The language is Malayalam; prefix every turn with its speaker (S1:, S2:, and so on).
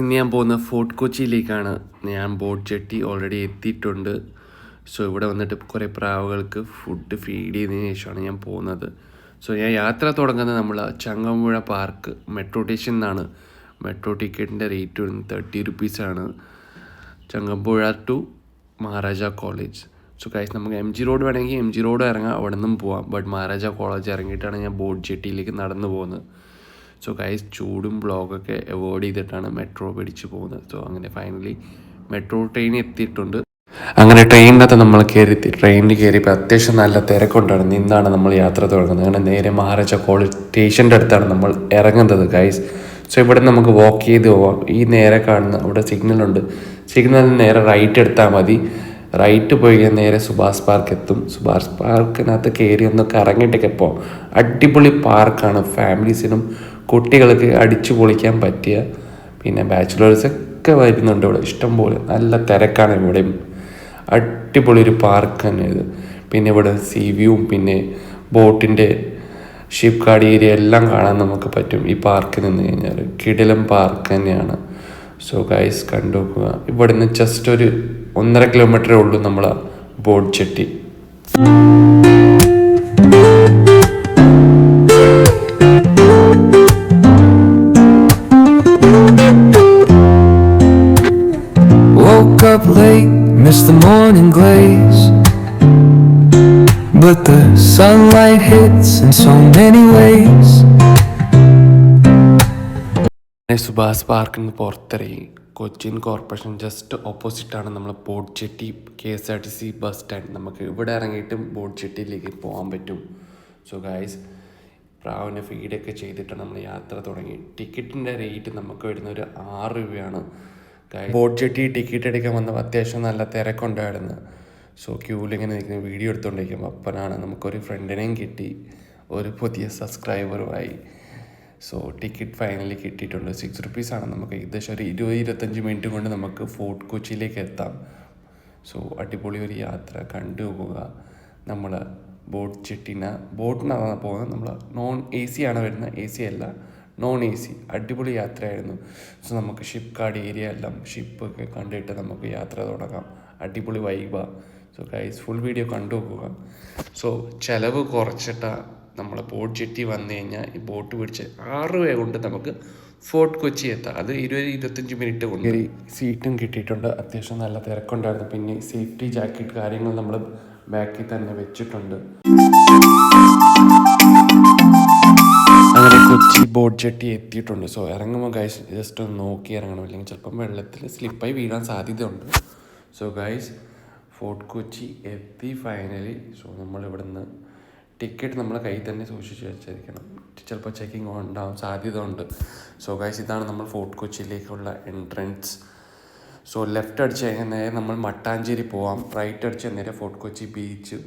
S1: ഇന്ന് ഞാൻ പോകുന്ന ഫോർട്ട് കൊച്ചിയിലേക്കാണ്. ഞാൻ ബോട്ട് ജെട്ടി ഓൾറെഡി എത്തിയിട്ടുണ്ട്. സോ ഇവിടെ വന്നിട്ട് കുറേ പ്രാവുകൾക്ക് ഫുഡ് ഫീഡ് ചെയ്തതിന് ശേഷമാണ് ഞാൻ പോകുന്നത്. സോ ഞാൻ യാത്ര തുടങ്ങുന്നത് നമ്മൾ ചങ്ങമ്പുഴ പാർക്ക് മെട്രോ സ്റ്റേഷനിൽ നിന്നാണ്. മെട്രോ ടിക്കറ്റിൻ്റെ റേറ്റ് വരുന്നത് 30 റുപ്പീസാണ്. Changampuzha to Maharaja college. So guys നമുക്ക് MG റോഡ് വേണമെങ്കിൽ MG റോഡ് ഇറങ്ങാം, അവിടെ നിന്നും പോവാം. ബട്ട് മഹാരാജ കോളേജ് ഇറങ്ങിയിട്ടാണ് ഞാൻ ബോട്ട് ജെട്ടിയിലേക്ക് നടന്നു പോകുന്നത്. സോ ഗൈസ് ചൂടും ബ്ലോഗൊക്കെ അവോയ്ഡ് ചെയ്തിട്ടാണ് മെട്രോ പിടിച്ച് പോകുന്നത്. സോ അങ്ങനെ ഫൈനലി മെട്രോ ട്രെയിൻ എത്തിയിട്ടുണ്ട്. അങ്ങനെ ട്രെയിനിനകത്ത് നമ്മൾ ട്രെയിനിൽ കയറിയപ്പോൾ അത്യാവശ്യം നല്ല തിരക്കുണ്ടാണ്. നിന്നാണ് നമ്മൾ യാത്ര തുടങ്ങുന്നത്. അങ്ങനെ നേരെ മഹാരാജ കോളേജ് സ്റ്റേഷൻ്റെ അടുത്താണ് നമ്മൾ ഇറങ്ങുന്നത് ഗൈസ്. സോ ഇവിടെ നമുക്ക് വാക്ക് ചെയ്ത് പോവാം. ഈ നേരെ കാണുന്ന അവിടെ സിഗ്നലുണ്ട്. സിഗ്നലിന് നേരെ റൈറ്റ് എടുത്താൽ മതി. റൈറ്റ് പോയി നേരെ സുഭാഷ് പാർക്ക് എത്തും. സുഭാഷ് പാർക്കിനകത്ത് കയറി ഒന്ന് കറങ്ങിയിട്ടൊക്കെ പോകാം. അടിപൊളി പാർക്കാണ്. ഫാമിലീസിനും കുട്ടികൾക്ക് അടിച്ചു പൊളിക്കാൻ പറ്റിയ, പിന്നെ ബാച്ചിലേഴ്സൊക്കെ വരുന്നുണ്ട് ഇവിടെ ഇഷ്ടംപോലെ. നല്ല തിരക്കാണ് ഇവിടെയും. അടിപൊളി ഒരു പാർക്ക് തന്നെ ഇത്. പിന്നെ ഇവിടെ സീ വ്യൂവും പിന്നെ ബോട്ടിൻ്റെ ഷിപ്പ് ഗാർഡ് ഏരിയ എല്ലാം കാണാൻ നമുക്ക് പറ്റും ഈ പാർക്കിൽ നിന്ന് കഴിഞ്ഞാൽ. കിടിലം പാർക്ക് തന്നെയാണ്. സോ ഗൈസ് കണ്ടു നോക്കുക. ഇവിടെ നിന്ന് ജസ്റ്റ് ഒരു 1.5 കിലോമീറ്ററേ ഉള്ളൂ നമ്മളെ boat jetty.
S2: Woke up late, missed the morning glaze, but the sunlight hits in so many ways.
S1: Subhash പാർക്കിൽ നിന്ന് പുറത്തിറങ്ങി. കൊച്ചിൻ കോർപ്പറേഷൻ ജസ്റ്റ് ഓപ്പോസിറ്റാണ് നമ്മൾ boat jetty KSRTC bus stand. നമുക്ക് ഇവിടെ ഇറങ്ങിയിട്ടും ബോട്ട് ജെട്ടിയിലേക്ക് പോകാൻ പറ്റും. സോ ഗൈസ് പ്രാവിനെ ഫീഡൊക്കെ ചെയ്തിട്ടാണ് നമ്മൾ യാത്ര തുടങ്ങി. ടിക്കറ്റിൻ്റെ റേറ്റ് നമുക്ക് വരുന്ന ഒരു 6 രൂപയാണ്. ബോട്ട് ജെട്ടി ടിക്കറ്റ് എടുക്കാൻ വന്നപ്പോൾ അത്യാവശ്യം നല്ല തിരക്കുണ്ടായിരുന്നു. സോ ക്യൂവിലിങ്ങനെ നിൽക്കുന്ന വീഡിയോ എടുത്തുകൊണ്ടിരിക്കുമ്പോൾ അപ്പനാണ് നമുക്കൊരു ഫ്രണ്ടിനെയും കിട്ടി, ഒരു പുതിയ സബ്സ്ക്രൈബറുമായി. സോ ടിക്കറ്റ് ഫൈനലി കിട്ടിയിട്ടുണ്ട്. 6 റുപ്പീസാണ്. നമുക്ക് ഏകദേശം ഒരു 20-25 മിനിറ്റ് കൊണ്ട് നമുക്ക് ഫോർട്ട് കൊച്ചിയിലേക്ക് എത്താം. സോ അടിപൊളി ഒരു യാത്ര കണ്ടു പോകുക. നമ്മൾ ബോട്ടിനാണ് പോകുന്നത്. നമ്മൾ നോൺ AC ആണ് വരുന്നത്, AC അല്ല, നോൺ AC. അടിപൊളി യാത്രയായിരുന്നു. സോ നമുക്ക് ഷിപ്പ് ഗാർഡ് ഏരിയ എല്ലാം ഷിപ്പൊക്കെ കണ്ടിട്ട് നമുക്ക് യാത്ര തുടങ്ങാം. അടിപൊളി വൈബാണ്. സോ ഗൈസ് ഫുൾ വീഡിയോ കണ്ടു നോക്കുക. സോ ചിലവ് കുറച്ചിട്ടാണ് നമ്മളെ ബോട്ട് ജെട്ടി വന്നു കഴിഞ്ഞാൽ ഈ ബോട്ട് പിടിച്ച് 6 രൂപ കൊണ്ട് നമുക്ക് ഫോർട്ട് കൊച്ചി എത്താം. അത് 20-25 മിനിറ്റ് കൊണ്ട്. സീറ്റും കിട്ടിയിട്ടുണ്ട്. അത്യാവശ്യം നല്ല തിരക്കുണ്ടായിരുന്നു. പിന്നെ സേഫ്റ്റി ജാക്കറ്റ് കാര്യങ്ങൾ നമ്മൾ ബാക്കിൽ തന്നെ വെച്ചിട്ടുണ്ട്. അങ്ങനെ കൊച്ചി ബോട്ട് ജെട്ടി എത്തിയിട്ടുണ്ട്. സോ ഇറങ്ങുമ്പോൾ ഗൈസ് ജസ്റ്റ് ഒന്ന് നോക്കി ഇറങ്ങണം, അല്ലെങ്കിൽ ചിലപ്പം വെള്ളത്തിൽ സ്ലിപ്പായി വീഴാൻ സാധ്യതയുണ്ട്. സോ ഗൈസ് ഫോർട്ട് കൊച്ചി എത്തി ഫൈനലി. സോ നമ്മളിവിടുന്ന് ടിക്കറ്റ് നമ്മളെ കയ്യിൽ തന്നെ സൂക്ഷിച്ച് വെച്ചിരിക്കണം. ചിലപ്പോൾ ചെക്കിങ് ഉണ്ടാവും സാധ്യത ഉണ്ട്. സോ ഗൈസ് ഇതാണ് നമ്മൾ ഫോർട്ട് കൊച്ചിയിലേക്കുള്ള എൻട്രൻസ്. സോ ലെഫ്റ്റ് അടിച്ച് കഴിഞ്ഞാൽ നേരെ നമ്മൾ മട്ടാഞ്ചേരി പോവാം. റൈറ്റ് അടിച്ച് നേരെ ഫോർട്ട് കൊച്ചി ബീച്ച്.